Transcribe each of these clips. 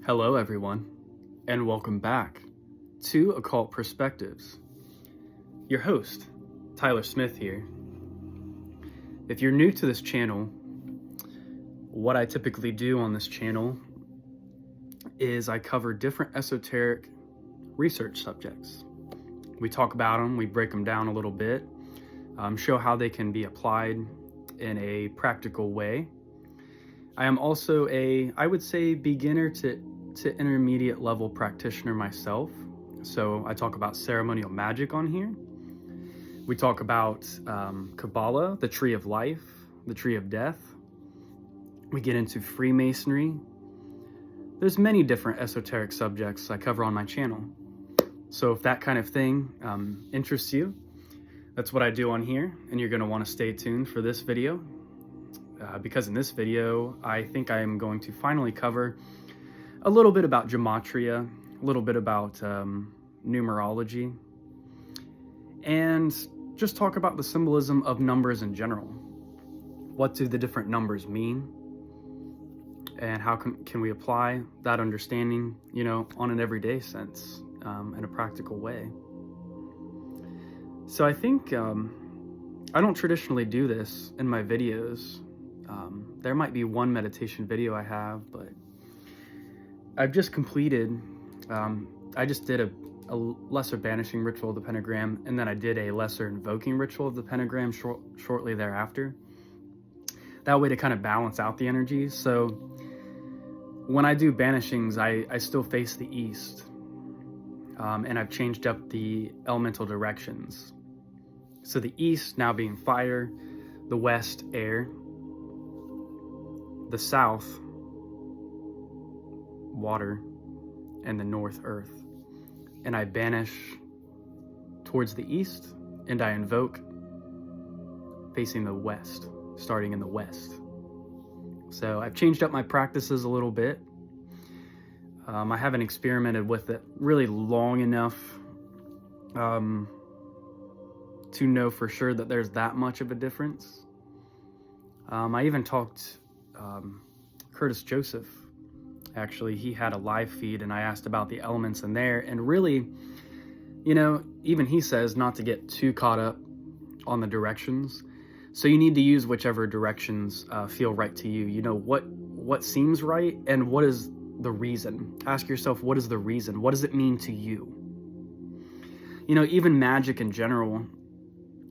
Hello everyone, and welcome back to Occult Perspectives. Your host, Tyler Smith here. If you're new to this channel, what I typically do on this channel is I cover different esoteric research subjects. We talk about them, we break them down a little bit, show how they can be applied in a practical way. I am also I would say, beginner to intermediate level practitioner myself. So I talk about ceremonial magic on here. We talk about Kabbalah, the tree of life, the tree of death. We get into Freemasonry. There's many different esoteric subjects I cover on my channel. So if that kind of thing interests you, that's what I do on here, and you're going to want to stay tuned for this video. Because in this video, I think I am going to finally cover a little bit about gematria, a little bit about numerology, and just talk about the symbolism of numbers in general. What do the different numbers mean? And how can we apply that understanding, on an everyday sense, in a practical way? So I think I don't traditionally do this in my videos. There might be one meditation video I have, but I've just completed, I just did a lesser banishing ritual of the pentagram, and then I did a lesser invoking ritual of the pentagram shortly thereafter. That way to kind of balance out the energies. So when I do banishings, I still face the east, and I've changed up the elemental directions. So the east now being fire, the west air, the south water, and the north earth. And I banish towards the east, and I invoke facing the west, starting in the west. So I've changed up my practices a little bit. I haven't experimented with it really long enough to know for sure that there's that much of a difference. I even talked Curtis Joseph. Actually, he had a live feed, and I asked about the elements in there, and really, even he says not to get too caught up on the directions. So you need to use whichever directions feel right to you. What seems right, and what is the reason? Ask yourself, what is the reason? What does it mean to you? Even magic in general,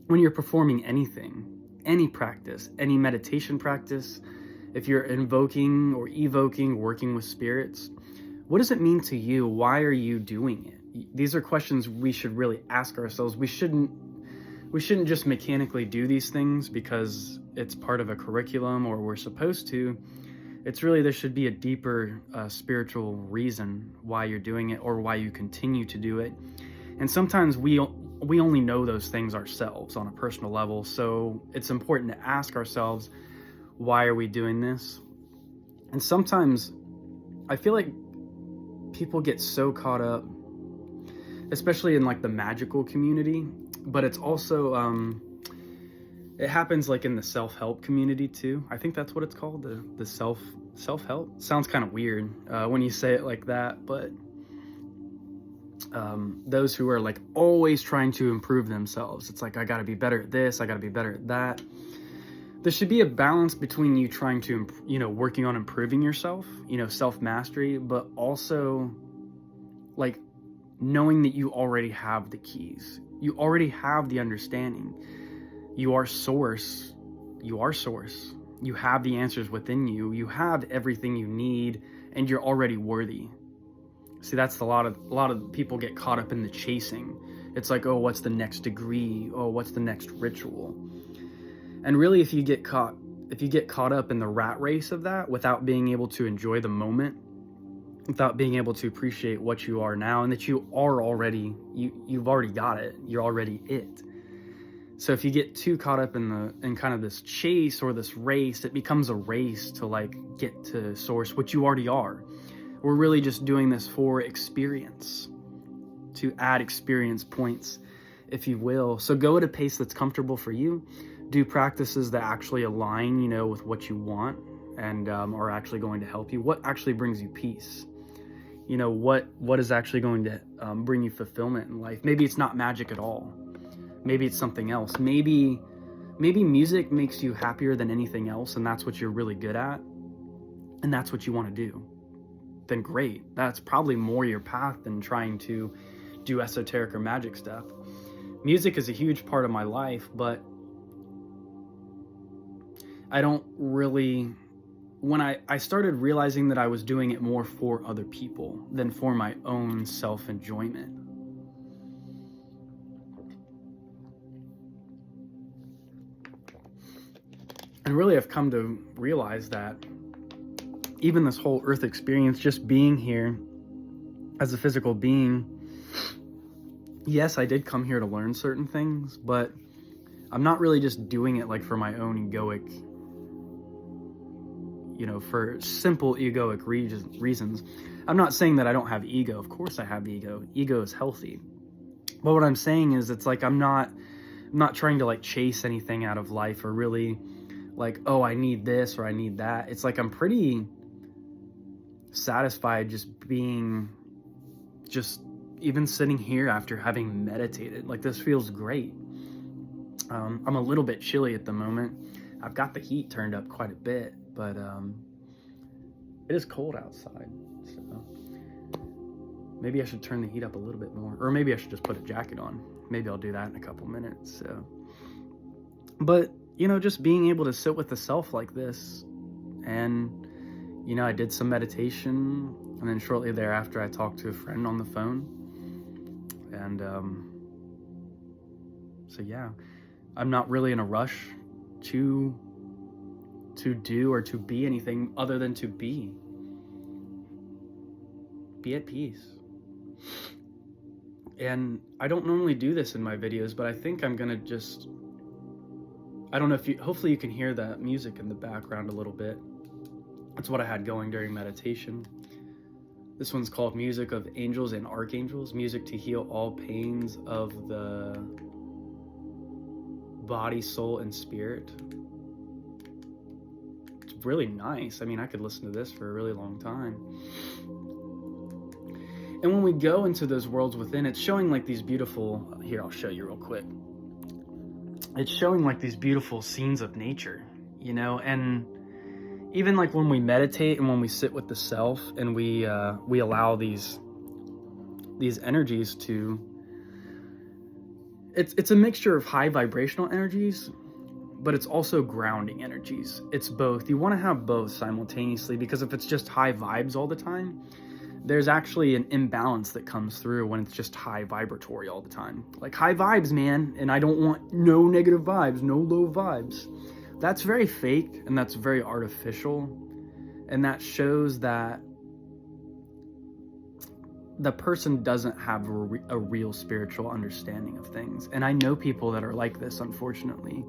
when you're performing anything, any practice, any meditation practice, if you're invoking or evoking, working with spirits, what does it mean to you? Why are you doing it? These are questions we should really ask ourselves. We shouldn't just mechanically do these things because it's part of a curriculum or we're supposed to. It's really, there should be a deeper spiritual reason why you're doing it or why you continue to do it. And sometimes we only know those things ourselves on a personal level. So it's important to ask ourselves, why are we doing this? And sometimes I feel like people get so caught up, especially in like the magical community, but it's also, it happens like in the self-help community too. I think that's what it's called, the self-help. Sounds kind of weird when you say it like that, but those who are like always trying to improve themselves. It's like, I gotta be better at this, I gotta be better at that. There should be a balance between you trying to, working on improving yourself, self-mastery, but also like knowing that you already have the keys. You already have the understanding. You are source. You are source. You have the answers within you. You have everything you need, and you're already worthy. See, that's a lot of people get caught up in the chasing. It's like, oh, what's the next degree? Oh, what's the next ritual? And really, if you get caught up in the rat race of that without being able to enjoy the moment, without being able to appreciate what you are now, and that you are already, you've already got it, you're already it. So if you get too caught up in kind of this chase or this race, it becomes a race to like get to source, which you already are. We're really just doing this for experience, to add experience points, if you will. So go at a pace that's comfortable for you. Do practices that actually align, with what you want and are actually going to help you. What actually brings you peace? You know, what is actually going to bring you fulfillment in life? Maybe it's not magic at all. Maybe it's something else. Maybe music makes you happier than anything else, and that's what you're really good at, and that's what you want to do. Then great. That's probably more your path than trying to do esoteric or magic stuff. Music is a huge part of my life, but I don't really... When I started realizing that I was doing it more for other people than for my own self-enjoyment. And really I've come to realize that even this whole earth experience, just being here as a physical being, yes, I did come here to learn certain things, but I'm not really just doing it like for my own egoic, you know, for simple egoic reasons. I'm not saying that I don't have ego. Of course I have ego. Ego is healthy. But what I'm saying is, it's like I'm not trying to like chase anything out of life, or really like, oh, I need this or I need that. It's like I'm pretty satisfied just being, just even sitting here after having meditated. Like, this feels great. I'm a little bit chilly at the moment. I've got the heat turned up quite a bit, but it is cold outside, so maybe I should turn the heat up a little bit more, or maybe I should just put a jacket on. Maybe I'll do that in a couple minutes. So, but you know, just being able to sit with the self like this, and you know, I did some meditation, and then shortly thereafter I talked to a friend on the phone, and so yeah, I'm not really in a rush to do or to be anything other than to be at peace. And I don't normally do this in my videos, but I think I'm gonna just, I don't know if you, hopefully you can hear that music in the background a little bit. That's what I had going during meditation. This one's called Music of Angels and Archangels, music to heal all pains of the body, soul, and spirit. It's really nice. I mean, I could listen to this for a really long time. And when we go into those worlds within, it's showing like these beautiful, here, I'll show you real quick. It's showing like these beautiful scenes of nature, you know, and even like when we meditate and when we sit with the self and we allow these energies to, it's a mixture of high vibrational energies, but it's also grounding energies. It's both. You want to have both simultaneously, because if it's just high vibes all the time, there's actually an imbalance that comes through when it's just high vibratory all the time. Like, high vibes, man, and I don't want no negative vibes, no low vibes. That's very fake, and that's very artificial, and that shows that the person doesn't have a real spiritual understanding of things. And I know people that are like this, unfortunately,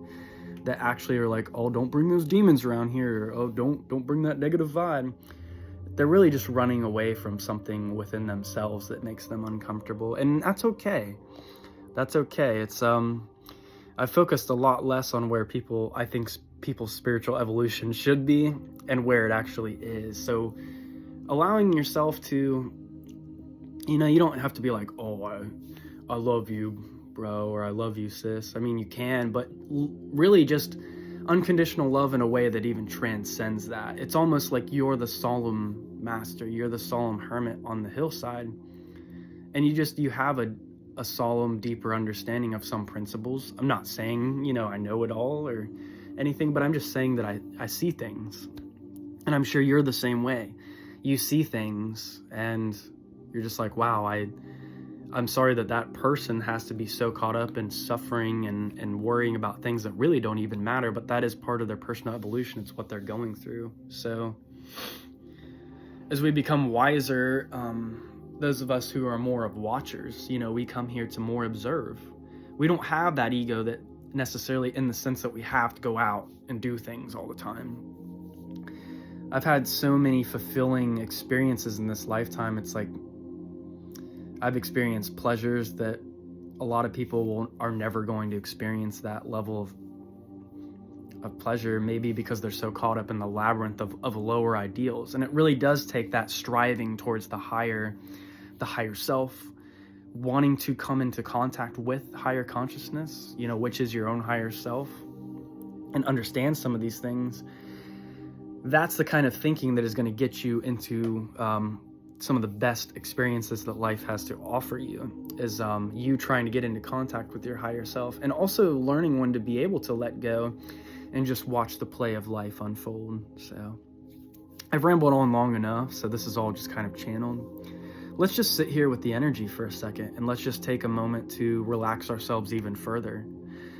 that actually are like, oh, don't bring those demons around here, or, oh, don't bring that negative vibe. They're really just running away from something within themselves that makes them uncomfortable, and that's okay. That's okay. It's I focused a lot less on where I think people's spiritual evolution should be and where it actually is. So allowing yourself to, you know, you don't have to be like, oh, I love you, bro, or I love you, sis. I mean, you can, but really just unconditional love in a way that even transcends that. It's almost like you're the solemn master, you're the solemn hermit on the hillside, and you have a solemn, deeper understanding of some principles. I'm not saying, you know, I know it all or anything, but I'm just saying that I see things, and I'm sure you're the same way. You see things and you're just like, wow, I'm sorry that person has to be so caught up in suffering and worrying about things that really don't even matter, but that is part of their personal evolution. It's what they're going through. So as we become wiser, those of us who are more of watchers, you know, we come here to more observe. We don't have that ego that necessarily in the sense that we have to go out and do things all the time. I've had so many fulfilling experiences in this lifetime. It's like I've experienced pleasures that a lot of people are never going to experience that level pleasure, maybe because they're so caught up in the labyrinth of lower ideals. And it really does take that striving towards the higher self, wanting to come into contact with higher consciousness, you know, which is your own higher self, and understand some of these things. That's the kind of thinking that is going to get you into some of the best experiences that life has to offer you, is you trying to get into contact with your higher self, and also learning when to be able to let go and just watch the play of life unfold. So I've rambled on long enough, so this is all just kind of channeled. Let's just sit here with the energy for a second, and let's just take a moment to relax ourselves even further.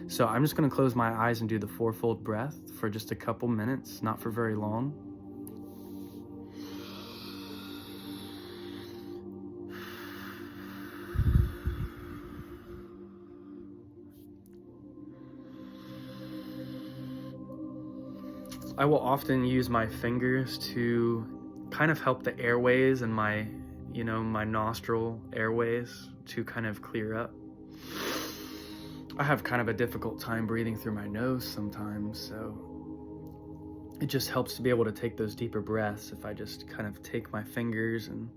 So I'm just going to close my eyes and do the fourfold breath for just a couple minutes, not for very long. I will often use my fingers to kind of help the airways and my nostril airways to kind of clear up. I have kind of a difficult time breathing through my nose sometimes, so it just helps to be able to take those deeper breaths if I just kind of take my fingers and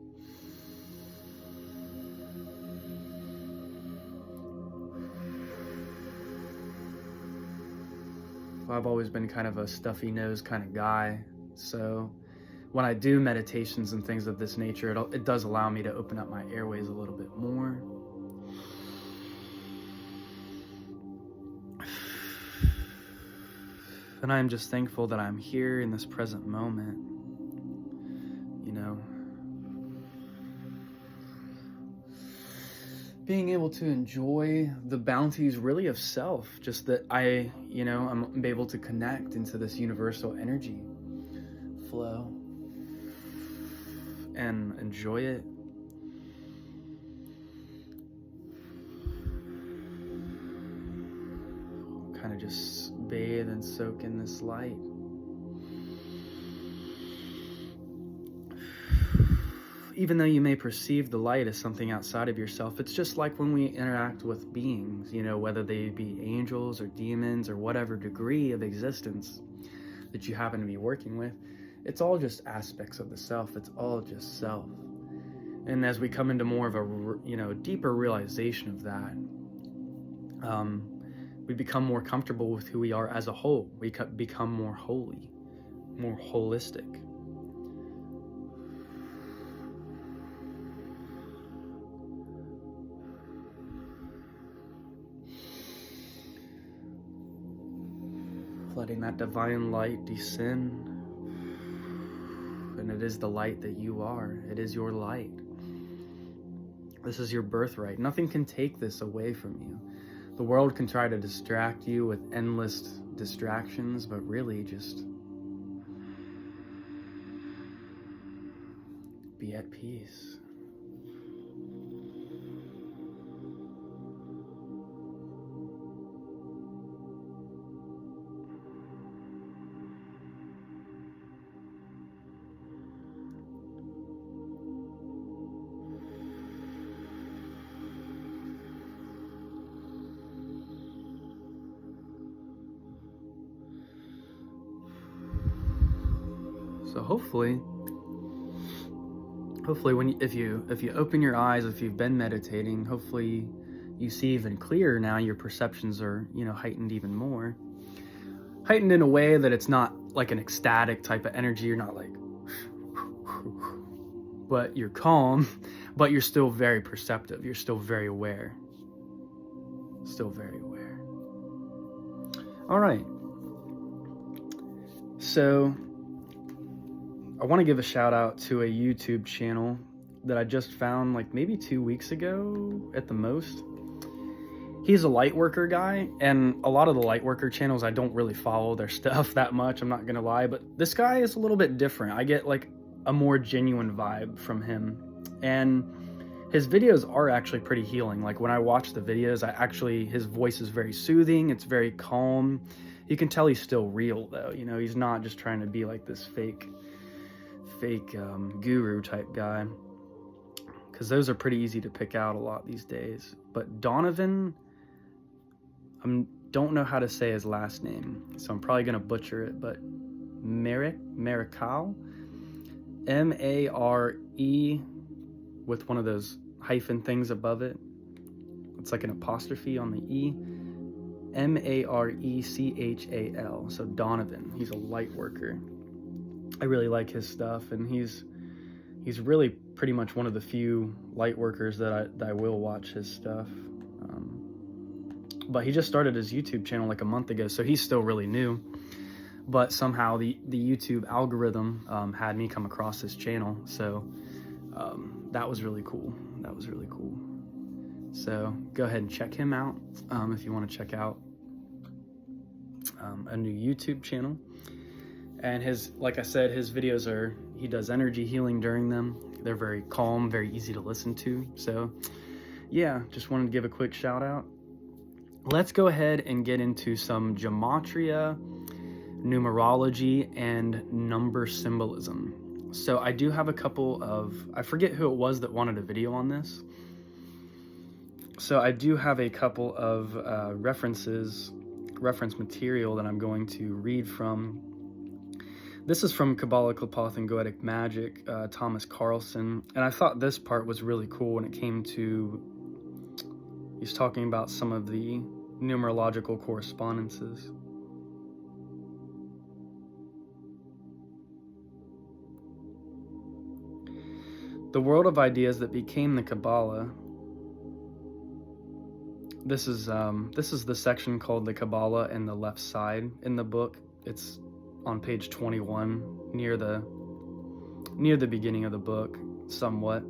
I've always been kind of a stuffy nose kind of guy, so when I do meditations and things of this nature, it does allow me to open up my airways a little bit more. And I'm just thankful that I'm here in this present moment, you know, being able to enjoy the bounties really of self, just that I'm able to connect into this universal energy flow and enjoy it. Kind of just bathe and soak in this light. Even though you may perceive the light as something outside of yourself, it's just like when we interact with beings, you know, whether they be angels or demons or whatever degree of existence that you happen to be working with. It's all just aspects of the self. It's all just self. And as we come into more of a, deeper realization of that, we become more comfortable with who we are as a whole. We become more holy, more holistic. Letting that divine light descend. And it is the light that you are. It is your light. This is your birthright. Nothing can take this away from you. The world can try to distract you with endless distractions, but really just be at peace. So hopefully if you open your eyes, if you've been meditating, hopefully you see even clearer now. Your perceptions are, heightened even more. Heightened in a way that it's not like an ecstatic type of energy. You're not like, but you're calm, but you're still very perceptive. You're still very aware. Still very aware. All right. So I want to give a shout out to a YouTube channel that I just found like maybe 2 weeks ago at the most. He's a light worker guy, and a lot of the light worker channels, I don't really follow their stuff that much, I'm not gonna lie, but this guy is a little bit different. I get like a more genuine vibe from him, and his videos are actually pretty healing. Like when I watch the videos, his voice is very soothing, it's very calm. You can tell he's still real though, he's not just trying to be like this fake guru type guy, because those are pretty easy to pick out a lot these days. But Donovan, don't know how to say his last name, so I'm probably going to butcher it, but Marikal, M-A-R-E with one of those hyphen things above it. It's like an apostrophe on the E. M-A-R-E-C-H-A-L. So Donovan. He's a light worker. I really like his stuff, and he's really pretty much one of the few light workers that I will watch his stuff. But he just started his YouTube channel like a month ago, so he's still really new. But somehow the YouTube algorithm had me come across his channel, so that was really cool. That was really cool. So go ahead and check him out if you want to check out a new YouTube channel. And like I said, his videos he does energy healing during them. They're very calm, very easy to listen to. So yeah, just wanted to give a quick shout out. Let's go ahead and get into some gematria, numerology, and number symbolism. So I do have a couple of, I forget who it was that wanted a video on this. So I do have a couple of reference material that I'm going to read from. This is from Kabbalah, Qliphoth, and Goetic Magic, Thomas Carlson. And I thought this part was really cool when it came to, he's talking about some of the numerological correspondences. The world of ideas that became the Kabbalah. This is the section called the Kabbalah and the left side in the book. It's on page 21, near the beginning of the book, somewhat.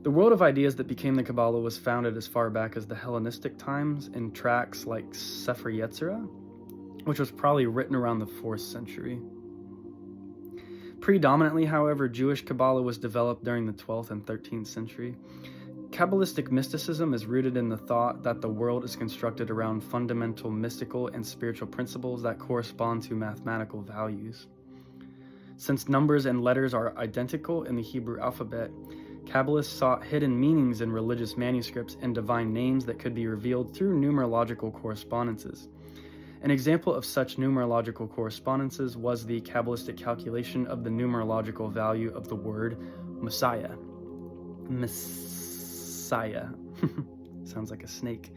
The world of ideas that became the Kabbalah was founded as far back as the Hellenistic times in tracts like Sefer Yetzirah, which was probably written around the 4th century. Predominantly, however, Jewish Kabbalah was developed during the 12th and 13th century. Kabbalistic mysticism is rooted in the thought that the world is constructed around fundamental mystical and spiritual principles that correspond to mathematical values. Since numbers and letters are identical in the Hebrew alphabet, Kabbalists sought hidden meanings in religious manuscripts and divine names that could be revealed through numerological correspondences. An example of such numerological correspondences was the Kabbalistic calculation of the numerological value of the word Messiah. Messiah. Sounds like a snake.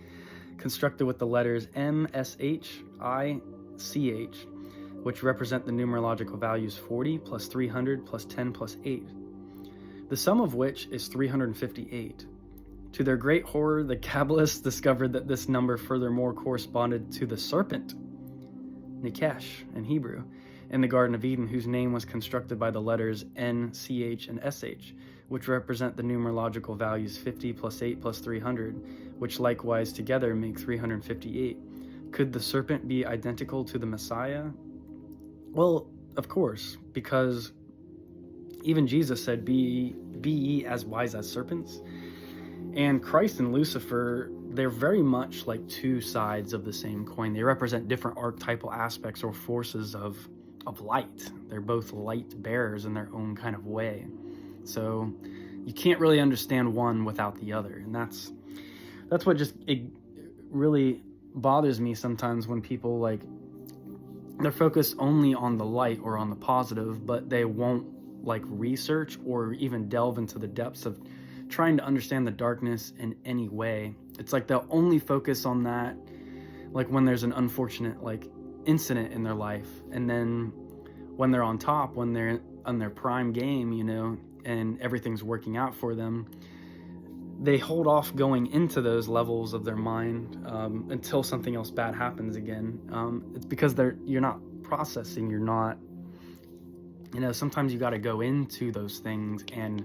Constructed with the letters M-S-H-I-C-H, which represent the numerological values 40 plus 300 plus 10 plus 8, the sum of which is 358. To their great horror, the Kabbalists discovered that this number furthermore corresponded to the serpent, Nikesh in Hebrew, in the Garden of Eden, whose name was constructed by the letters N, CH, and SH, which represent the numerological values 50 plus 8 plus 300, which likewise together make 358. Could the serpent be identical to the Messiah? Well, of course, because even Jesus said, be ye as wise as serpents. And Christ and Lucifer, they're very much like two sides of the same coin. They represent different archetypal aspects or forces of light. They're both light bearers in their own kind of way. So you can't really understand one without the other. And that's what just, it really bothers me sometimes when people they're focused only on the light or on the positive, but they won't research or even delve into the depths of trying to understand the darkness in any way. It's like they'll only focus on that when there's an unfortunate incident in their life, and then when they're on top, when they're on their prime game, and everything's working out for them, they hold off going into those levels of their mind until something else bad happens again. It's because you're not processing, you're not, sometimes you got to go into those things and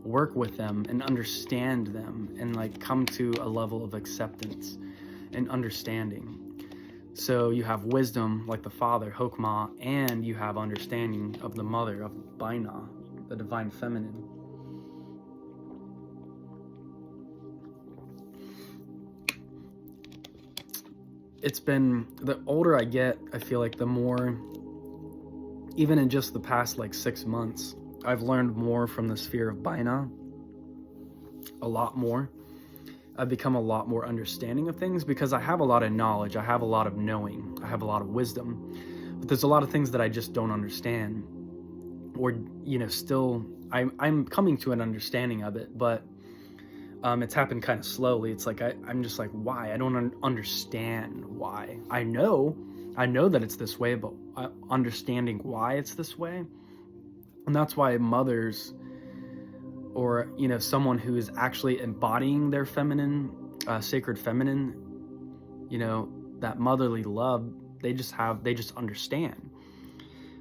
work with them and understand them and come to a level of acceptance and understanding. So you have wisdom like the Father, Chokmah, and you have understanding of the Mother, of Binah, the Divine Feminine. It's been, the older I get, I feel like the more, even in just the past 6 months, I've learned more from the sphere of Binah, a lot more. I've become a lot more understanding of things, because I have a lot of knowledge, I have a lot of knowing, I have a lot of wisdom, but there's a lot of things that I just don't understand, or, still, I'm coming to an understanding of it, but it's happened kind of slowly. It's like, I'm just like, why? I don't understand why. I know that it's this way, but understanding why it's this way. And that's why mothers, or, someone who is actually embodying their feminine, sacred feminine, that motherly love, they just understand.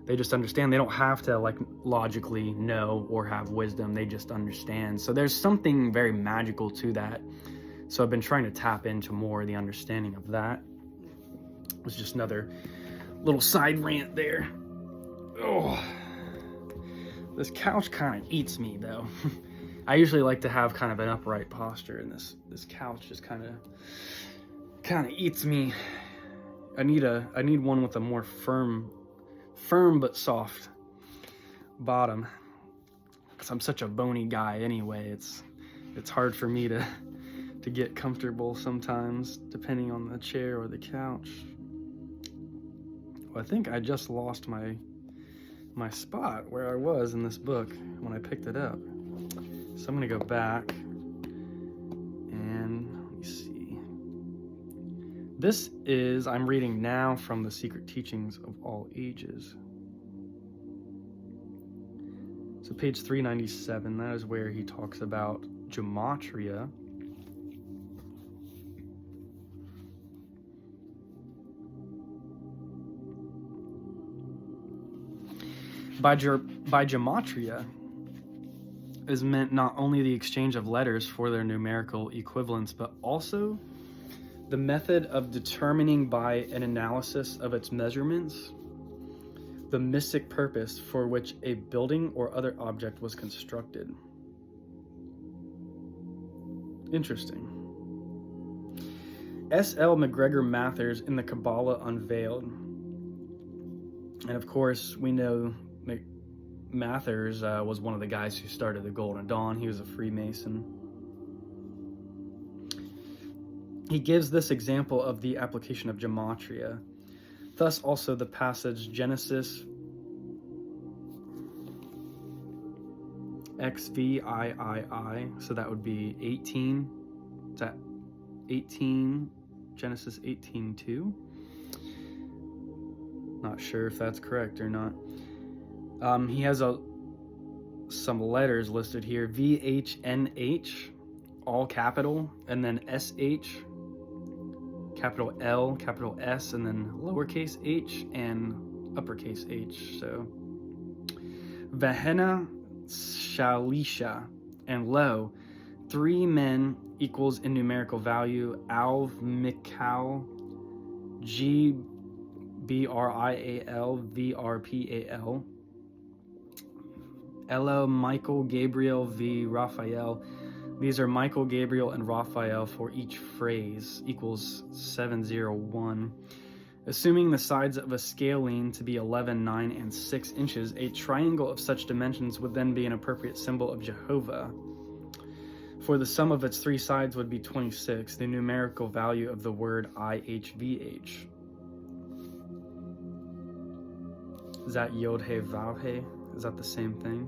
They just understand. They don't have to logically know or have wisdom. They just understand. So there's something very magical to that. So I've been trying to tap into more of the understanding of that. It was just another little side rant there. Oh, this couch kind of eats me though. I usually like to have kind of an upright posture, and this couch just kind of eats me. I need one with a more firm but soft bottom, because I'm such a bony guy anyway. It's hard for me to get comfortable sometimes, depending on the chair or the couch. Well, I think I just lost my spot where I was in this book when I picked it up. So I'm gonna go back and let me see. I'm reading now from The Secret Teachings of All Ages. So page 397, that is where he talks about gematria. By gematria is meant not only the exchange of letters for their numerical equivalents, but also the method of determining by an analysis of its measurements the mystic purpose for which a building or other object was constructed. Interesting. S.L. McGregor Mathers in the Kabbalah Unveiled. And of course, we know Mathers was one of the guys who started the Golden Dawn. He was a Freemason. He gives this example of the application of gematria. Thus also the passage Genesis XVIII, so that would be 18. Is that 18? Genesis 18:2? Not sure if that's correct or not. He has some letters listed here: VHNH, all capital, and then SH, capital L, capital S, and then lowercase h and uppercase H. So Vahena Shalisha, and lo, 3 men equals in numerical value: Alv Mikal, G Brial, Vrpal, Elo Michael Gabriel V Raphael. These are Michael, Gabriel, and Raphael for each phrase, equals 701. Assuming the sides of a scalene to be 11, 9, and 6 inches, a triangle of such dimensions would then be an appropriate symbol of Jehovah. For the sum of its 3 sides would be 26, the numerical value of the word IHVH. Is that Yod-He Vav-He? Is that the same thing?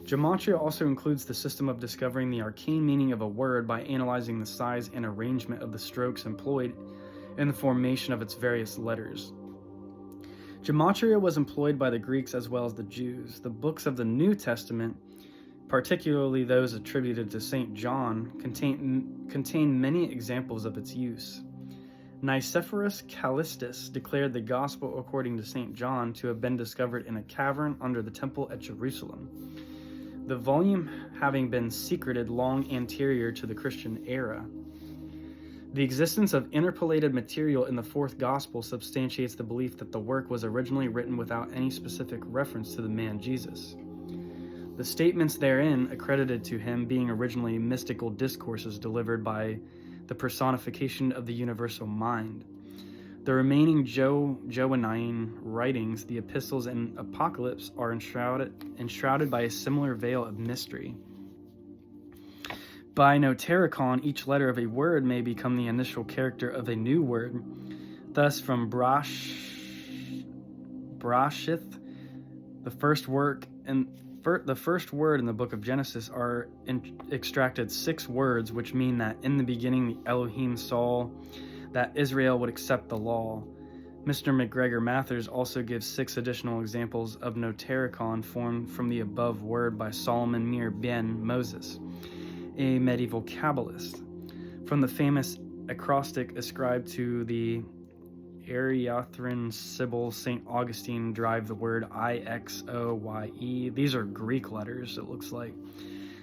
Gematria also includes the system of discovering the arcane meaning of a word by analyzing the size and arrangement of the strokes employed in the formation of its various letters. Gematria was employed by the Greeks as well as the Jews. The books of the New Testament, particularly those attributed to St. John, contain many examples of its use. Nicephorus Callistus declared the Gospel according to St. John to have been discovered in a cavern under the temple at Jerusalem, the volume having been secreted long anterior to the Christian era. The existence of interpolated material in the 4th Gospel substantiates the belief that the work was originally written without any specific reference to the man Jesus. The statements therein accredited to him being originally mystical discourses delivered by the personification of the universal mind. The remaining Johannine writings, the epistles and apocalypse, are enshrouded by a similar veil of mystery. By notaricon, each letter of a word may become the initial character of a new word. Thus, from Brashith, the first word in the book of Genesis, are extracted 6 words, which mean that in the beginning the Elohim saw that Israel would accept the law. Mr. McGregor Mathers also gives 6 additional examples of notaricon formed from the above word by Solomon Mir ben Moses, a medieval Kabbalist. From the famous acrostic ascribed to the Ariathrin Sibyl, St. Augustine derived the word IXOYE. These are Greek letters, it looks like,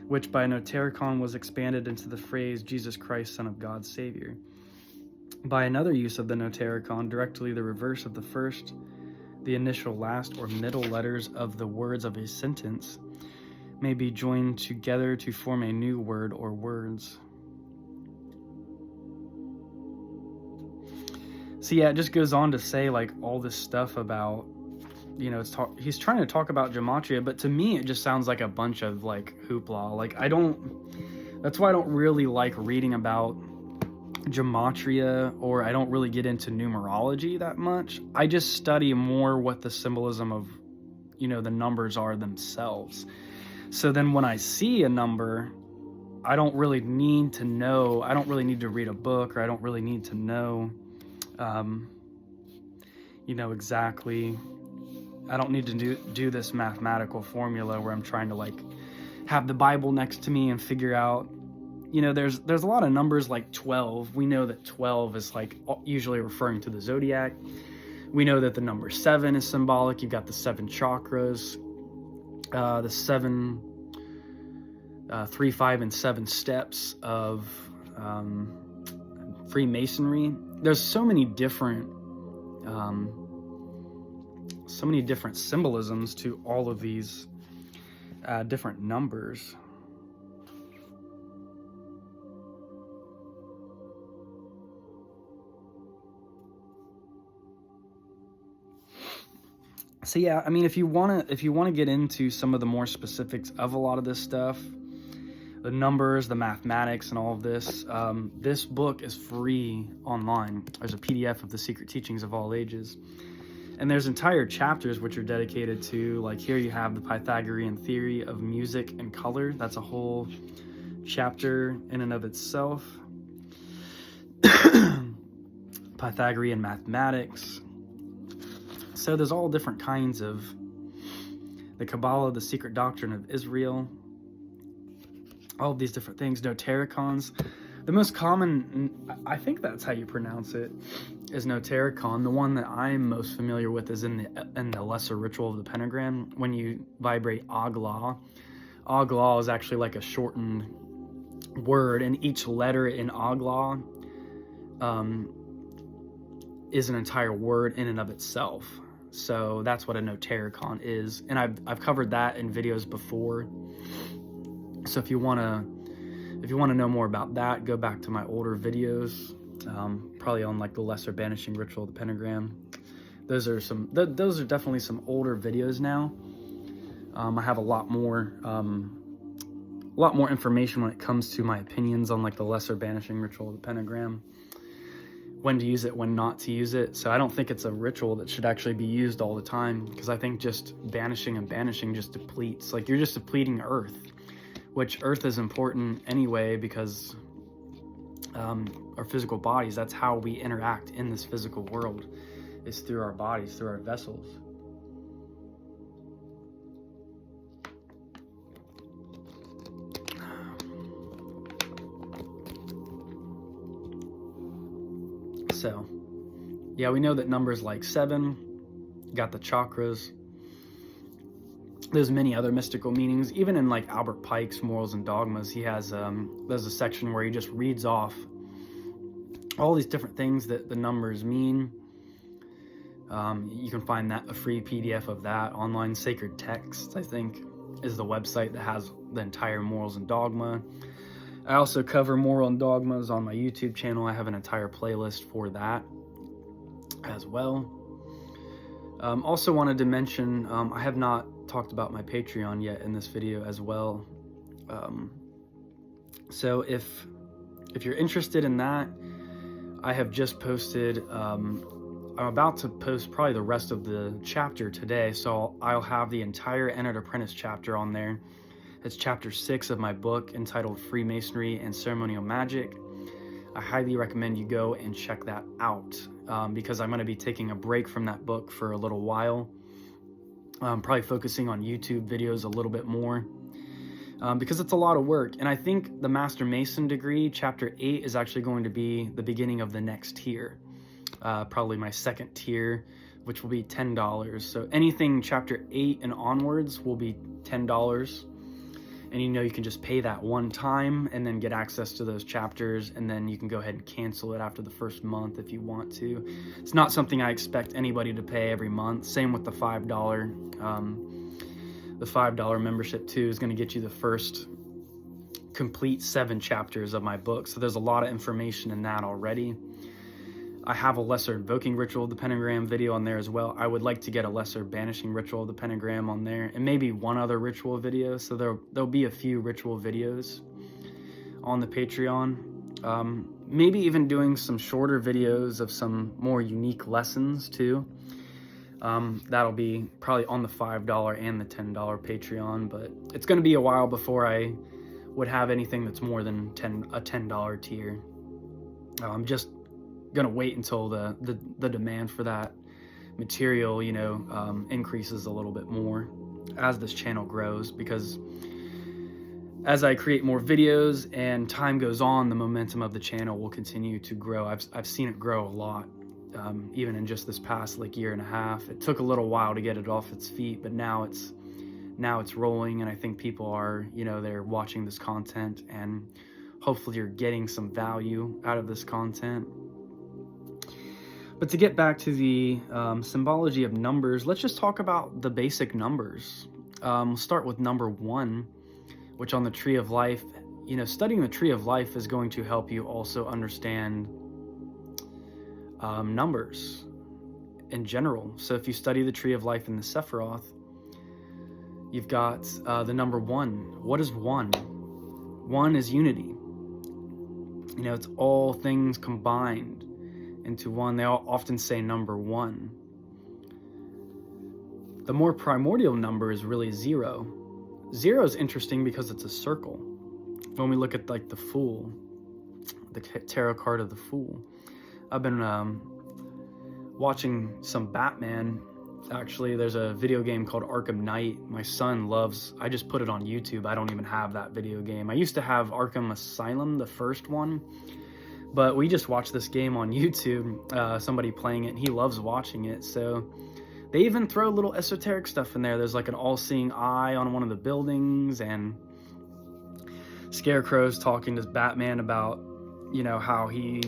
which by notaricon was expanded into the phrase Jesus Christ, Son of God, Savior. By another use of the notaricon, directly the reverse of the first, the initial, last, or middle letters of the words of a sentence may be joined together to form a new word or words. So yeah, it just goes on to say like all this stuff about, you know, he's trying to talk about gematria, but to me it just sounds like a bunch of like hoopla. Like that's why I don't really like reading about gematria, or I don't really get into numerology that much. I just study more what the symbolism of, you know, the numbers are themselves. So then when I see a number, I don't really need to know, I don't really need to read a book, or I don't really need to know, you know, exactly, I don't need to do this mathematical formula where I'm trying to like have the Bible next to me and figure out, you know, there's a lot of numbers like 12. We know that 12 is like usually referring to the zodiac. We know that the number 7 is symbolic. You've got the 7 chakras, the 7, 3, 5, and 7 steps of Freemasonry. There's so many different symbolisms to all of these different numbers. So yeah, I mean, if you want to get into some of the more specifics of a lot of this stuff, the numbers, the mathematics, and all of this, this book is free online. There's a PDF of the Secret Teachings of All Ages, and there's entire chapters which are dedicated to, like, here you have the Pythagorean theory of music and color. That's a whole chapter in and of itself. Pythagorean mathematics. So there's all different kinds of the Kabbalah, the secret doctrine of Israel, all of these different things. Notaricons. The most common, I think that's how you pronounce it, is notaricon. The one that I'm most familiar with is in the lesser ritual of the pentagram, when you vibrate Agla. Agla is actually like a shortened word, and each letter in Agla is an entire word in and of itself. So that's what a notaricon is, and I've covered that in videos before. So if you want to know more about that, go back to my older videos, probably on like the lesser banishing ritual of the pentagram. Those are definitely some older videos now. I have a lot more information when it comes to my opinions on like the lesser banishing ritual of the pentagram, when to use it, when not to use it. So I don't think it's a ritual that should actually be used all the time, because I think just banishing and banishing just depletes, like you're just depleting earth, which earth is important anyway, because our physical bodies, that's how we interact in this physical world, is through our bodies, through our vessels. So, yeah, we know that numbers like 7, got the chakras. There's many other mystical meanings. Even in like Albert Pike's Morals and Dogmas, he has there's a section where he just reads off all these different things that the numbers mean. You can find that a free PDF of that online. Sacred Texts, I think, is the website that has the entire Morals and Dogma. I also cover Moral and Dogmas on my YouTube channel. I have an entire playlist for that as well. Also wanted to mention, I have not talked about my Patreon yet in this video as well. So if you're interested in that, I have just posted, I'm about to post probably the rest of the chapter today, so I'll have the entire Entered Apprentice chapter on there. It's chapter 6 of my book entitled Freemasonry and Ceremonial Magic. I highly recommend you go and check that out, because I'm going to be taking a break from that book for a little while. Probably focusing on YouTube videos a little bit more, because it's a lot of work. And I think the Master Mason degree, chapter 8, is actually going to be the beginning of the next tier, probably my second tier, which will be $10. So anything chapter 8 and onwards will be $10. And you can just pay that one time and then get access to those chapters, and then you can go ahead and cancel it after the first month if you want to. It's not something I expect anybody to pay every month. Same with the $5. The $5 membership too is going to get you the first complete 7 chapters of my book. So there's a lot of information in that already. I have a lesser invoking ritual of the pentagram video on there as well. I would like to get a lesser banishing ritual of the pentagram on there, and maybe one other ritual video. So there'll be a few ritual videos on the Patreon. Maybe even doing some shorter videos of some more unique lessons too. That'll be probably on the $5 and the $10 Patreon, but it's going to be a while before I would have anything that's more than a $10 tier. I'm just gonna wait until the demand for that material increases a little bit more as this channel grows, because as I create more videos and time goes on, the momentum of the channel will continue to grow. I've seen it grow a lot, even in just this past year and a half. It took a little while to get it off its feet, but now it's rolling, and I think people are they're watching this content, and hopefully you're getting some value out of this content. But to get back to the symbology of numbers, let's just talk about the basic numbers. We'll start with number 1, which on the Tree of Life, studying the Tree of Life is going to help you also understand numbers in general. So if you study the Tree of Life in the Sephiroth, you've got the number 1. What is 1? 1 is unity. It's all things combined into one. They all often say number 1. The more primordial number is really 0. 0 is interesting because it's a circle. When we look at the Fool, the tarot card of the Fool, I've been watching some Batman. Actually, there's a video game called Arkham Knight. My son loves. I just put it on YouTube. I don't even have that video game. I used to have Arkham Asylum, the first one, but we just watched this game on YouTube, somebody playing it, and he loves watching it. So they even throw little esoteric stuff in there. There's an all-seeing eye on one of the buildings, and Scarecrow's talking to Batman about, how he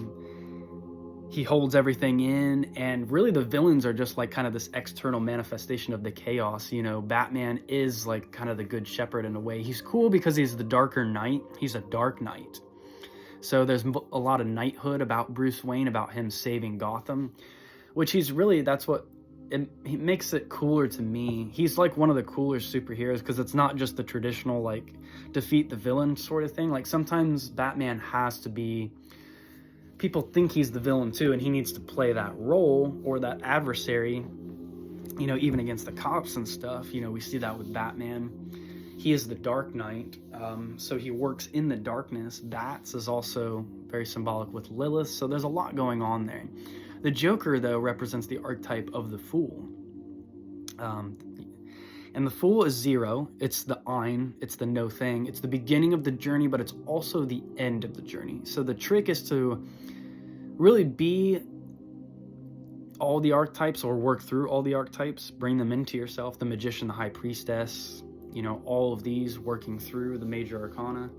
holds everything in, and really the villains are just kind of this external manifestation of the chaos. Batman is kind of the good shepherd in a way. He's cool because he's the darker knight. He's a dark knight. So there's a lot of knighthood about Bruce Wayne, about him saving Gotham, which that's what it makes it cooler to me. He's one of the cooler superheroes because it's not just the traditional defeat the villain sort of thing. Sometimes Batman has to be, people think he's the villain too, and he needs to play that role or that adversary, even against the cops and stuff. We see that with Batman. He is the Dark Knight, so he works in the darkness. Bats is also very symbolic with Lilith, so there's a lot going on there. The Joker, though, represents the archetype of the Fool. And the Fool is 0. It's the Ein. It's the no thing. It's the beginning of the journey, but it's also the end of the journey. So the trick is to really be all the archetypes, or work through all the archetypes, bring them into yourself. The Magician, the High Priestess, all of these working through the major arcana.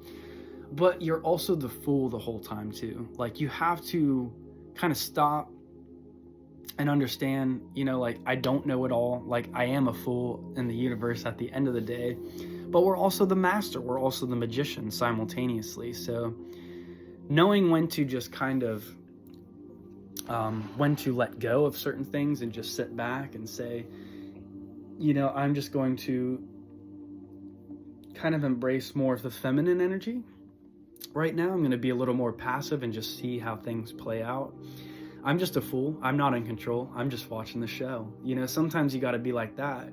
But you're also the Fool the whole time too. You have to kind of stop and understand, I don't know it all. I am a fool in the universe at the end of the day, but we're also the master. We're also the magician simultaneously. So knowing when to just kind of, when to let go of certain things and just sit back and say, I'm just going to kind of embrace more of the feminine energy Right now, I'm going to be a little more passive and just see how things play out. I'm just a fool. I'm not in control. I'm just watching the show. You know, sometimes you got to be like that.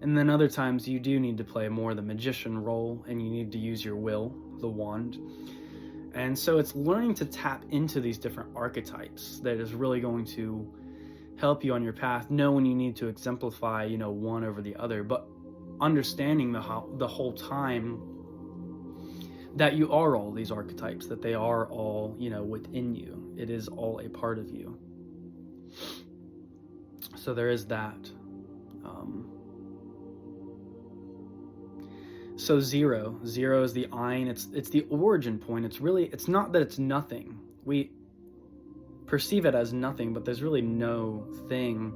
And then other times you do need to play more the magician role, and you need to use your will, the wand. And so it's learning to tap into these different archetypes that is really going to help you on your path. Know when you need to exemplify, you know, one over the other, but understanding the whole time that you are all these archetypes, that they are all, you know, within you. It is all a part of you. So there is that. So zero is the ein. It's the origin point. It's not that it's nothing. We perceive it as nothing, but there's really no thing.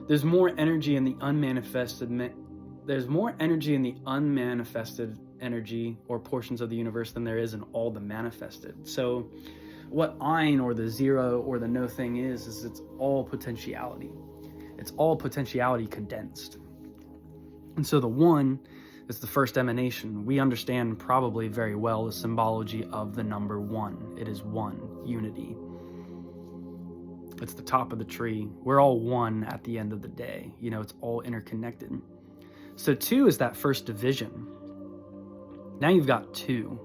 There's more energy in the unmanifested. There's more energy in the unmanifested energy or portions of the universe than there is in all the manifested. So what ein or the zero or the no thing is it's all potentiality. It's all potentiality condensed. And so the one is the first emanation. We understand probably very well the symbology of the number one. It is one, unity. It's the top of the tree. We're all one at the end of the day. You know, it's all interconnected. So two is that first division. Now you've got two.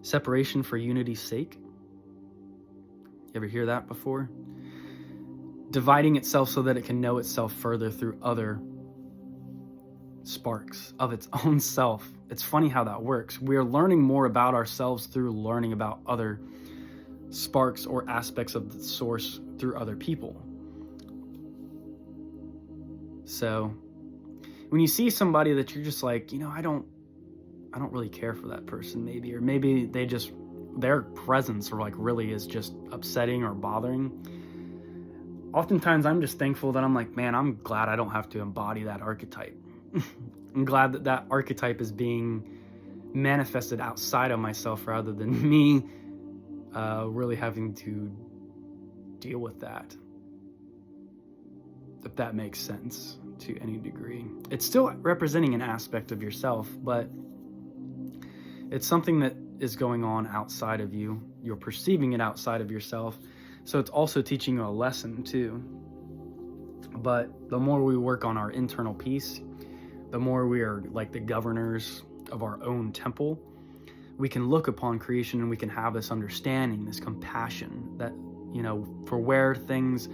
Separation for unity's sake. You ever hear that before? Dividing itself so that it can know itself further through other sparks of its own self. It's funny how that works. We're learning more about ourselves through learning about other sparks or aspects of the source through other people. So when you see somebody that you're just like, you know, I don't really care for that person, maybe, or maybe their presence or like really is just upsetting or bothering. Oftentimes I'm just thankful that I'm like, man, I'm glad I don't have to embody that archetype. I'm glad that that archetype is being manifested outside of myself rather than me really having to deal with that. If that makes sense to any degree. It's still representing an aspect of yourself, but it's something that is going on outside of you. You're perceiving it outside of yourself. So it's also teaching you a lesson too. But the more we work on our internal peace, the more we are like the governors of our own temple, we can look upon creation and we can have this understanding, this compassion that, you know, for where things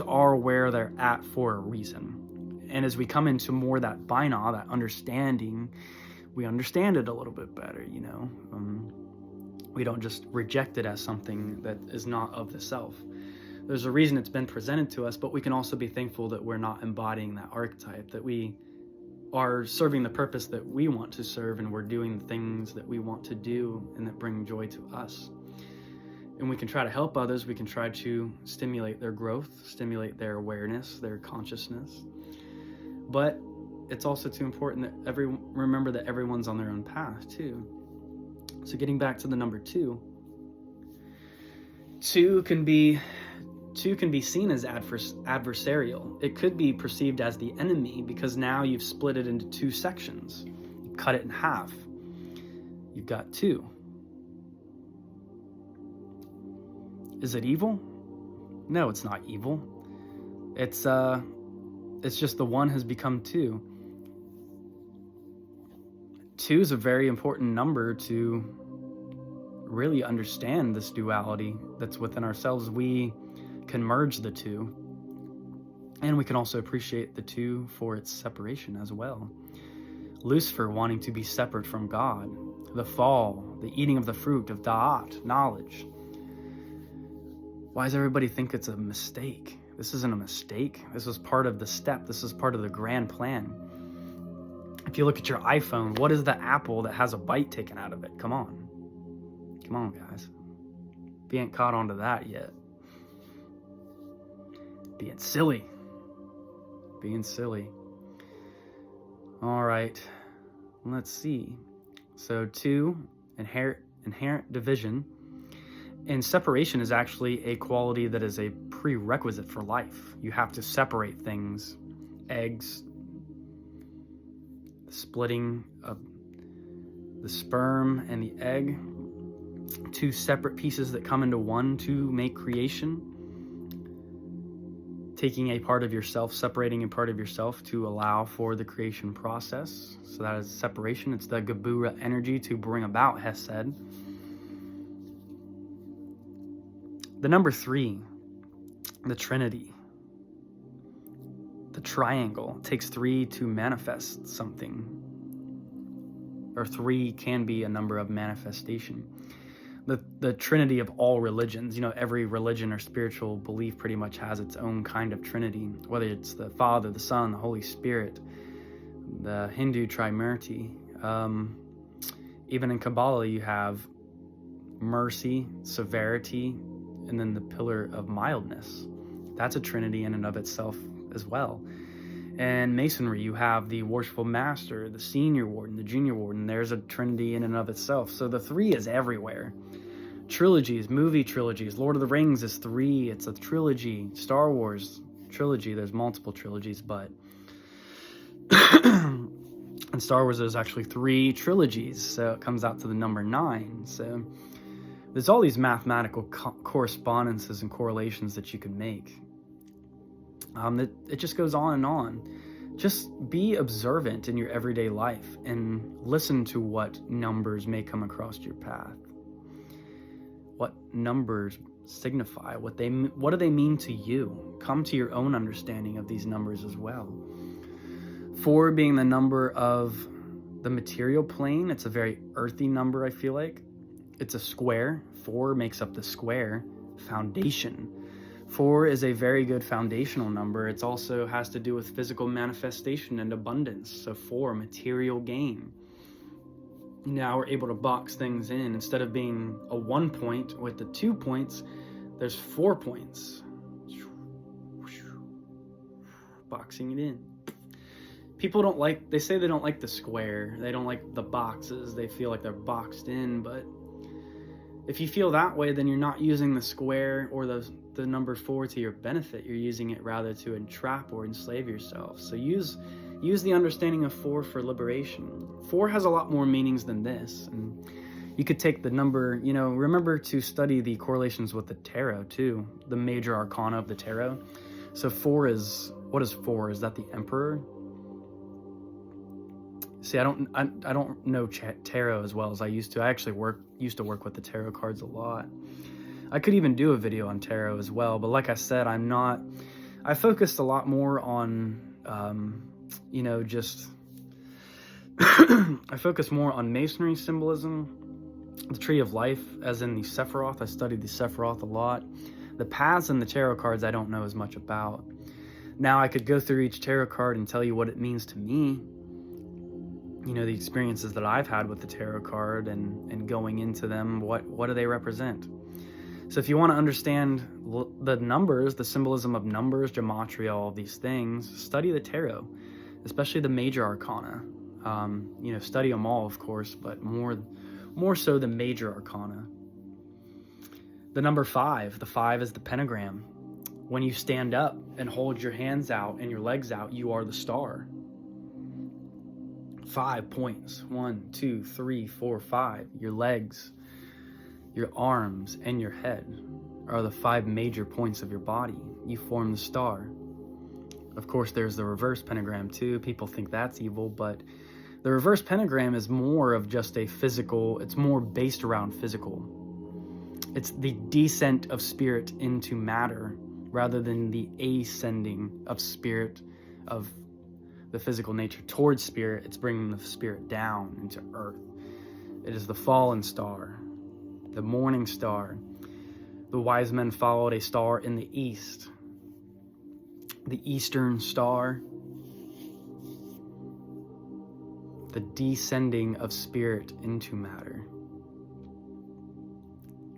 are where they're at for a reason. And as we come into more that binah, that understanding, we understand it a little bit better, you know. We don't just reject it as something that is not of the self. There's a reason it's been presented to us, but we can also be thankful that we're not embodying that archetype, that we are serving the purpose that we want to serve, and we're doing the things that we want to do and that bring joy to us. And we can try to help others. We can try to stimulate their growth, stimulate their awareness, their consciousness. But it's also too important that remember that everyone's on their own path too. So getting back to the number two can be seen as adversarial. It could be perceived as the enemy because now you've split it into two sections. You cut it in half. You've got two. Is it evil? No, it's not evil. It's just the one has become two. Two is a very important number to really understand this duality that's within ourselves. We can merge the two, and we can also appreciate the two for its separation as well. Lucifer wanting to be separate from God, the fall, the eating of the fruit of da'at, knowledge. Why does everybody think it's a mistake? This isn't a mistake. This is part of the step. This is part of the grand plan. If you look at your iPhone, what is the apple that has a bite taken out of it? Come on, guys. We ain't caught on to that yet. Being silly. All right, let's see. So two, inherent division. And separation is actually a quality that is a prerequisite for life. You have to separate things, eggs, splitting the sperm and the egg, two separate pieces that come into one to make creation. Taking a part of yourself, separating a part of yourself to allow for the creation process. So that is separation. It's the Gebura energy to bring about Hesed. The number 3, the Trinity. The triangle. It takes 3 to manifest something. Or 3 can be a number of manifestation. The Trinity of all religions. Every religion or spiritual belief pretty much has its own kind of Trinity, whether it's the Father, the Son, the Holy Spirit, the Hindu Trimurti. Even in Kabbalah, you have mercy, severity, and then the pillar of mildness. That's a Trinity in and of itself as well. And Masonry, you have the Worshipful Master, the Senior Warden, the Junior Warden. There's a Trinity in and of itself. So the 3 is everywhere. Trilogies, movie trilogies. Lord of the Rings is 3. It's a trilogy. Star Wars trilogy. There's multiple trilogies, but in Star Wars there's actually 3 trilogies. So it comes out to the number 9. So there's all these mathematical correspondences and correlations that you can make. It just goes on and on. Just be observant in your everyday life and listen to what numbers may come across your path. What numbers signify, what do they mean to you? Come to your own understanding of these numbers as well. 4 being the number of the material plane. It's a very earthy number, I feel like. It's a square. 4 makes up the square foundation. 4 is a very good foundational number. It also has to do with physical manifestation and abundance. So 4, material gain. Now we're able to box things in. Instead of being a 1 point with the 2 points, there's 4 points. Boxing it in. People they say they don't like the square. They don't like the boxes. They feel like they're boxed in, but if you feel that way, then you're not using the square or the number 4 to your benefit. You're using it rather to entrap or enslave yourself. So use the understanding of 4 for liberation. 4 has a lot more meanings than this. And you could take the number, remember to study the correlations with the tarot too, the major arcana of the tarot. So 4 is, what is 4? Is that the Emperor? See, I don't know tarot as well as I used to. I actually used to work with the tarot cards a lot. I could even do a video on tarot as well, but like I said, I focused a lot more on, I focus more on Masonry symbolism, the Tree of Life, as in the Sephiroth. I studied the Sephiroth a lot. The paths and the tarot cards I don't know as much about. Now I could go through each tarot card and tell you what it means to me. The experiences that I've had with the tarot card and going into them, what do they represent? So if you want to understand the numbers, the symbolism of numbers, gematria, all of these things, study the tarot, especially the major arcana. Study them all, of course, but more so the major arcana. The number 5, the 5 is the pentagram. When you stand up and hold your hands out and your legs out, you are the star. 5 points. 1, 2, 3, 4, 5. Your legs, your arms, and your head are the 5 major points of your body. You form the star. Of course, there's the reverse pentagram too. People think that's evil, but the reverse pentagram is more of just a physical, it's more based around physical. It's the descent of spirit into matter rather than the ascending of spirit, of the physical nature towards spirit. It's bringing the spirit down into earth. It is the fallen star, the morning star. The wise men followed a star in the east, the eastern star, the descending of spirit into matter.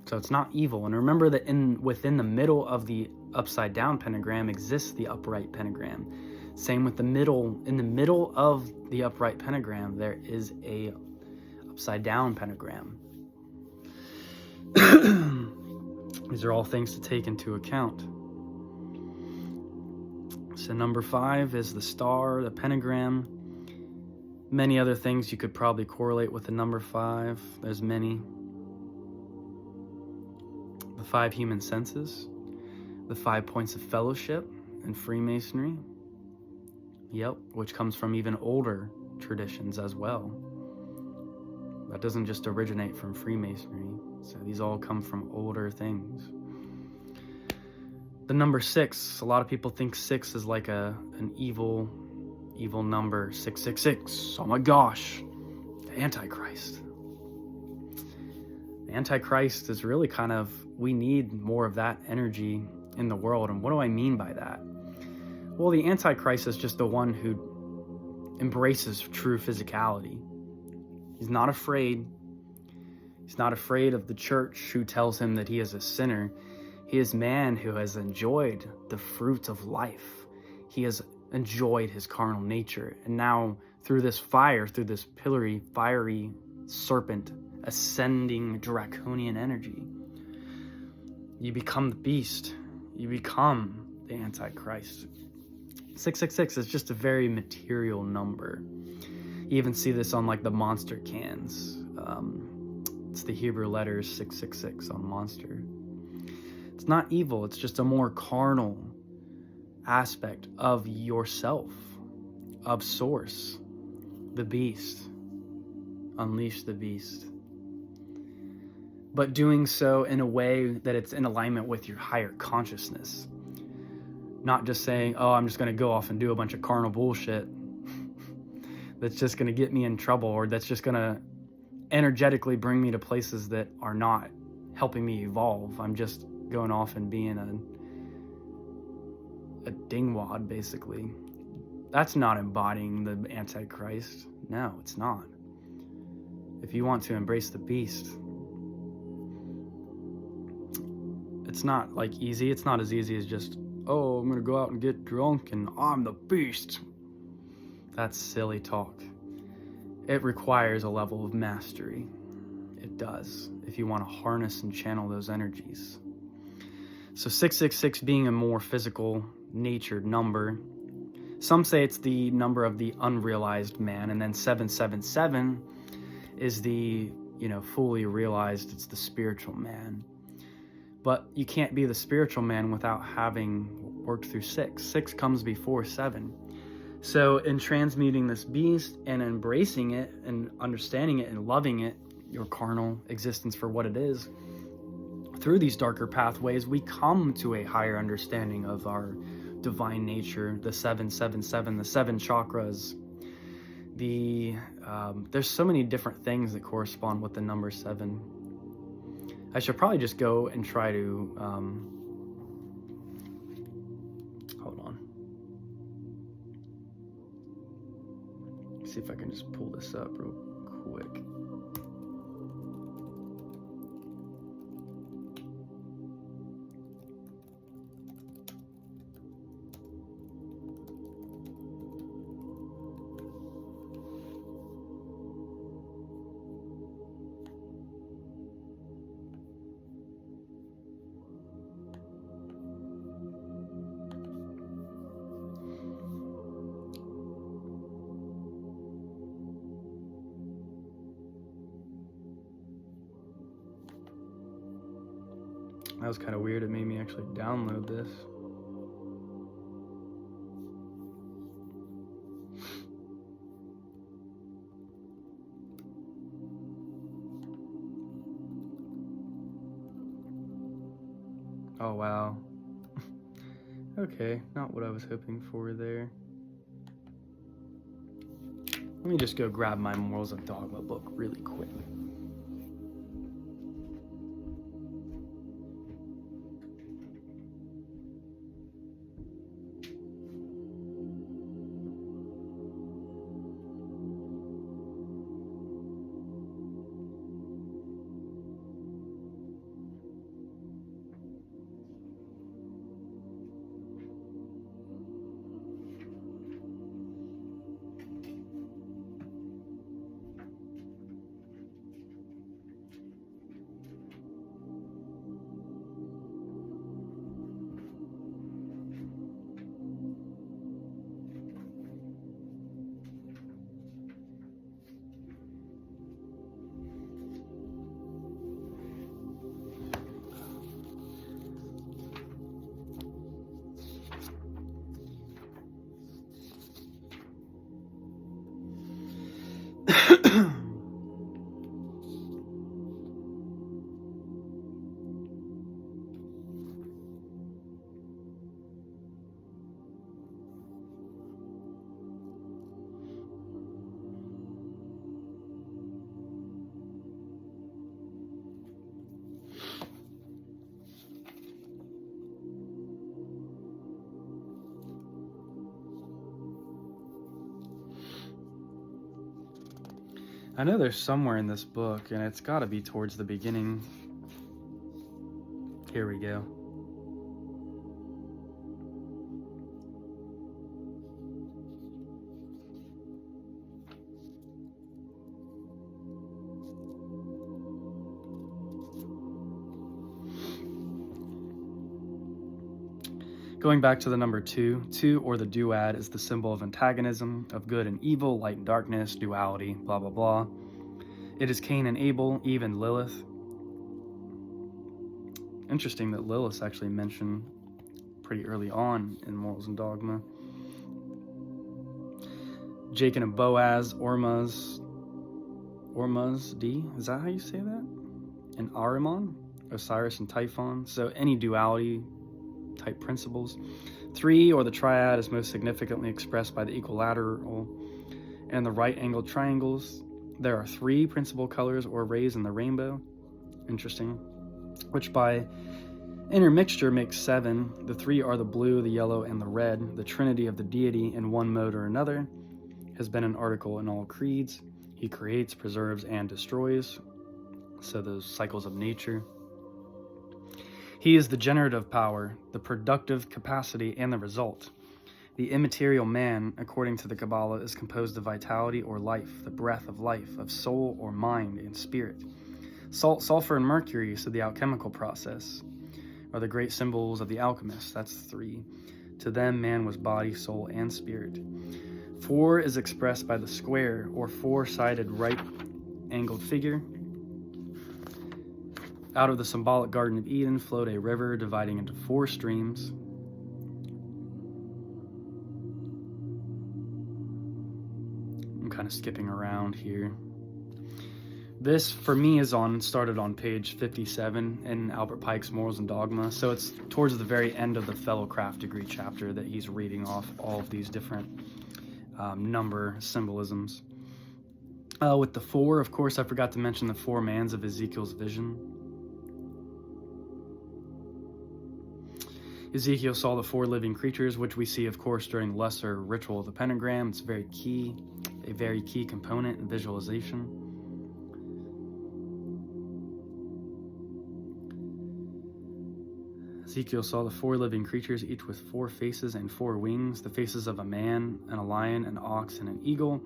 So it's not evil. And remember that within the middle of the upside down pentagram exists the upright pentagram. Same with in the middle of the upright pentagram, there is a upside down pentagram. These are all things to take into account. So number 5 is the star, the pentagram. Many other things you could probably correlate with the number 5. There's many. The 5 human senses, the 5 points of fellowship in Freemasonry. Yep, which comes from even older traditions as well. That doesn't just originate from Freemasonry. So these all come from older things. The number 6, a lot of people think 6 is like an evil number. 666. Oh my gosh. The Antichrist. The Antichrist is really kind of, we need more of that energy in the world. And what do I mean by that? Well, the Antichrist is just the one who embraces true physicality. He's not afraid. He's not afraid of the church who tells him that he is a sinner. He is man who has enjoyed the fruit of life. He has enjoyed his carnal nature. And now through this fire, through this pillory, fiery serpent, ascending draconian energy, you become the beast. You become the Antichrist. 666 is just a very material number. You even see this on like the Monster cans. It's the Hebrew letters 666 on Monster. It's not evil, it's just a more carnal aspect of yourself, of Source, the beast. Unleash the beast. But doing so in a way that it's in alignment with your higher consciousness. Not just saying, oh, I'm just going to go off and do a bunch of carnal bullshit that's just going to get me in trouble, or that's just going to energetically bring me to places that are not helping me evolve. I'm just going off and being a dingwad, basically. That's not embodying the Antichrist. No, it's not. If you want to embrace the beast, it's not like easy. It's not as easy as just, oh, I'm going to go out and get drunk and I'm the beast. That's silly talk. It requires a level of mastery. It does, if you want to harness and channel those energies. So 666 being a more physical natured number. Some say it's the number of the unrealized man, and then 777 is the, fully realized, it's the spiritual man. But you can't be the spiritual man without having worked through 6. 6 comes before 7. So in transmuting this beast and embracing it and understanding it and loving it, your carnal existence for what it is, through these darker pathways, we come to a higher understanding of our divine nature, the 777, the 7 chakras. There's so many different things that correspond with the number 7. I should probably just go and try to, hold on. See if I can just pull this up real quick. That was kind of weird. It made me actually download this. Oh, wow. Okay, not what I was hoping for there. Let me just go grab my Morals of Dogma book really quick. I know there's somewhere in this book, and it's got to be towards the beginning. Here we go. Going back to the number 2, 2 or the duad is the symbol of antagonism, of good and evil, light and darkness, duality, blah, blah, blah. It is Cain and Abel, Eve and Lilith. Interesting that Lilith's actually mentioned pretty early on in Morals and Dogma. Jacob and Boaz, Ormuz D, is that how you say that? And Ahriman, Osiris and Typhon. So any duality type principles. 3 or the triad is most significantly expressed by the equilateral and the right angled triangles. There are 3 principal colors or rays in the rainbow. Interesting. Which by intermixture makes 7. The 3 are the blue, the yellow, and the red. The trinity of the deity in one mode or another has been an article in all creeds. He creates, preserves, and destroys. So those cycles of nature. He is the generative power, the productive capacity, and the result. The immaterial man, according to the Kabbalah, is composed of vitality or life, the breath of life, of soul or mind and spirit. Salt, sulfur, and mercury, so the alchemical process, are the great symbols of the alchemists. That's 3. To them, man was body, soul, and spirit. 4 is expressed by the square or 4-sided right-angled figure. Out of the symbolic Garden of Eden flowed a river dividing into 4 streams. I'm kind of skipping around here. This, for me, started on page 57 in Albert Pike's Morals and Dogma. So it's towards the very end of the Fellowcraft degree chapter that he's reading off all of these different number symbolisms. With the 4, of course, I forgot to mention the 4 mans of Ezekiel's vision. Ezekiel saw the 4 living creatures, which we see, of course, during the lesser ritual of the pentagram. It's a very key component in visualization. Ezekiel saw the 4 living creatures, each with 4 faces and 4 wings, the faces of a man, and a lion, an ox, and an eagle,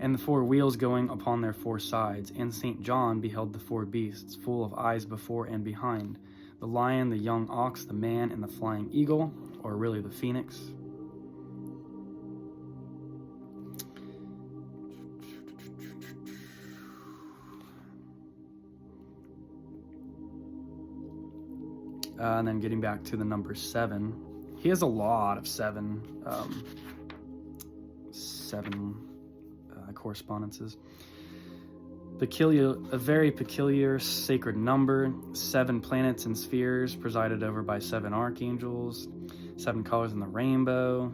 and the 4 wheels going upon their 4 sides. And St. John beheld the 4 beasts, full of eyes before and behind, the lion, the young ox, the man, and the flying eagle, or really the phoenix. And then getting back to the number 7, he has a lot of 7 correspondences. A very peculiar sacred number, 7 planets and spheres presided over by 7 archangels, 7 colors in the rainbow.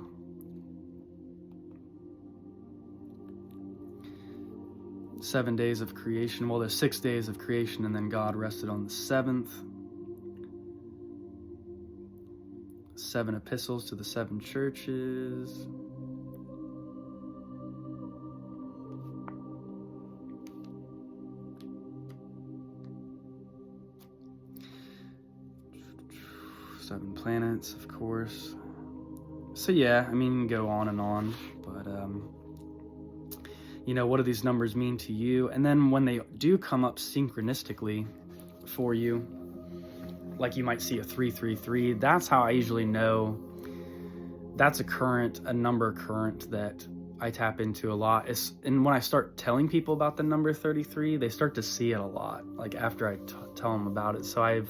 Seven days of creation. Well, there's 6 days of creation, and then God rested on the 7th. 7 epistles to the 7 churches. Seven planets, of course. So yeah, I mean, you can go on and on, but what do these numbers mean to you? And then when they do come up synchronistically for you, like you might see a 333, that's how I usually know that's a number current that I tap into a lot. And when I start telling people about the number 33, they start to see it a lot, like after I tell them about it. So I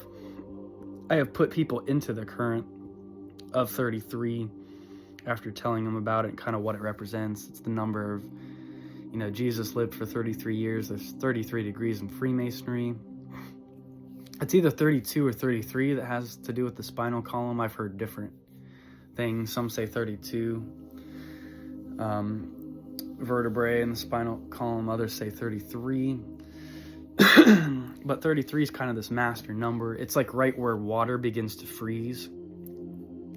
have put people into the current of 33 after telling them about it and kind of what it represents. It's the number of, You know, Jesus lived for 33 years. There's 33 degrees in Freemasonry. It's either 32 or 33 that has to do with the spinal column. I've heard different things. Some say 32 vertebrae in the spinal column. Others say 33. But 33 is kind of this master number. It's like right where water begins to freeze.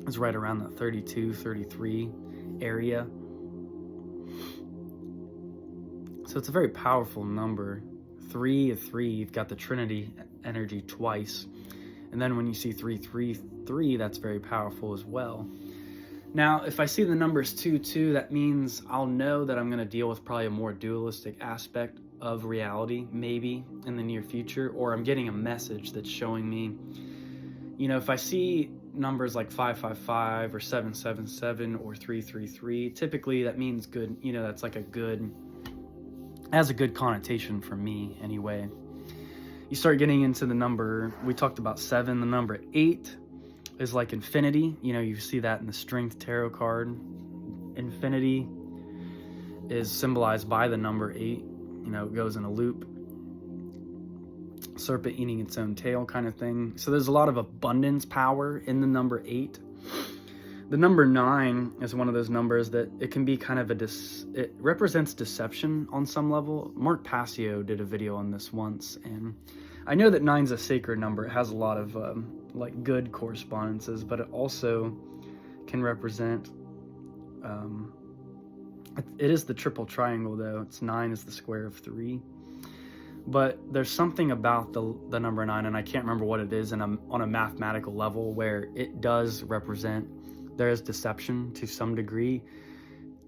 It's right around the 32, 33 area. So it's a very powerful number. 3 of 3, you've got the Trinity energy twice. And then when you see 333, that's very powerful as well. Now, if I see the numbers 2, that means I'll know that I'm going to deal with probably a more dualistic aspect of reality, maybe in the near future, or I'm getting a message that's showing me, you know, if I see numbers like 555 or 777 or 333, typically that means good, you know, that's like a good, has a good connotation for me anyway. You start getting into the number, we talked about 7, the number 8 is like infinity. You know, you see that in the Strength Tarot card. Infinity is symbolized by the number 8. You know, it goes in a loop. Serpent eating its own tail kind of thing. So there's a lot of abundance power in the number 8. The number 9 is one of those numbers that it can be kind of it represents deception on some level. Mark Passio did a video on this once, and I know that 9's a sacred number. It has a lot of like good correspondences, but it also can represent, it is the triple triangle though. It's 9 is the square of 3. But there's something about the number 9, and I can't remember what it is, and on a mathematical level where it does represent, there is deception to some degree.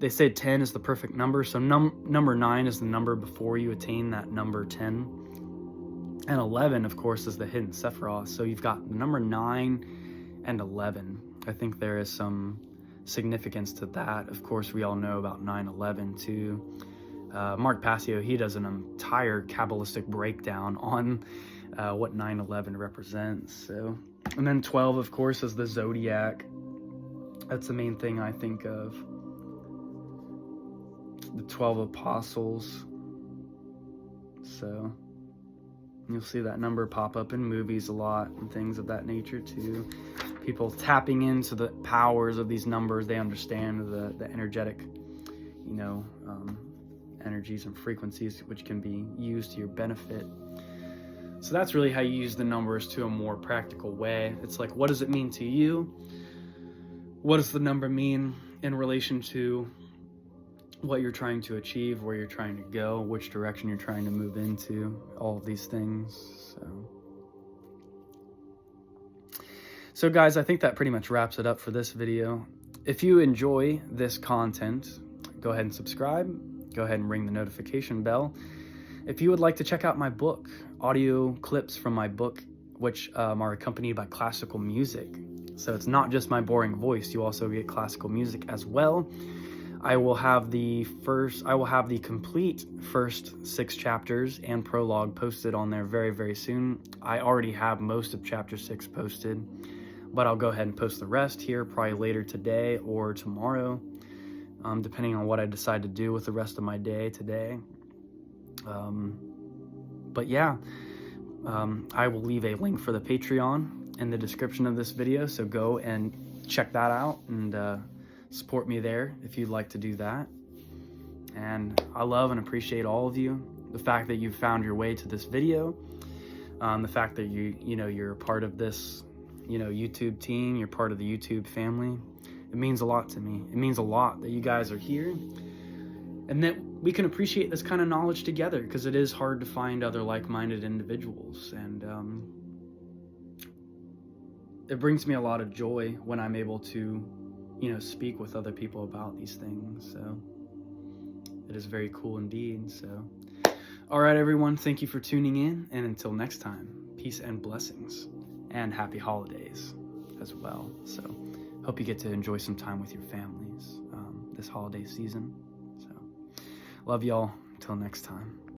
They say 10 is the perfect number, so number 9 is the number before you attain that number 10. And 11, of course, is the hidden Sephiroth. So you've got number 9 and 11. I think there is some significance to that. Of course, we all know about 9/11 too. Mark Passio, he does an entire Kabbalistic breakdown on what 9/11 represents. So, and then 12, of course, is the zodiac. That's the main thing I think of. The 12 apostles. So you'll see that number pop up in movies a lot and things of that nature too. People tapping into the powers of these numbers. They understand the energetic, you know, energies and frequencies which can be used to your benefit. So that's really how you use the numbers to a more practical way. It's like, what does it mean to you? What does the number mean in relation to what you're trying to achieve, where you're trying to go, which direction you're trying to move into, all of these things. So guys, I think that pretty much wraps it up for this video. If you enjoy this content, go ahead and subscribe. Go ahead and ring the notification bell. If you would like to check out my book, audio clips from my book, which are accompanied by classical music. So it's not just my boring voice, you also get classical music as well. I will have the complete first 6 chapters and prologue posted on there very, very soon. I already have most of chapter 6 posted, but I'll go ahead and post the rest here probably later today or tomorrow, depending on what I decide to do with the rest of my day today. But yeah, I will leave a link for the Patreon in the description of this video, so go and check that out and support me there if you'd like to do that. And I love and appreciate all of you. The fact that you found your way to this video, the fact that you're a part of this, YouTube team, you're part of the YouTube family. It means a lot to me. It means a lot that you guys are here and that we can appreciate this kind of knowledge together, because it is hard to find other like-minded individuals. And it brings me a lot of joy when I'm able to speak with other people about these things. So it is very cool indeed. So, all right, everyone, thank you for tuning in. And until next time, peace and blessings and happy holidays as well. So hope you get to enjoy some time with your families this holiday season. So love y'all. Until next time.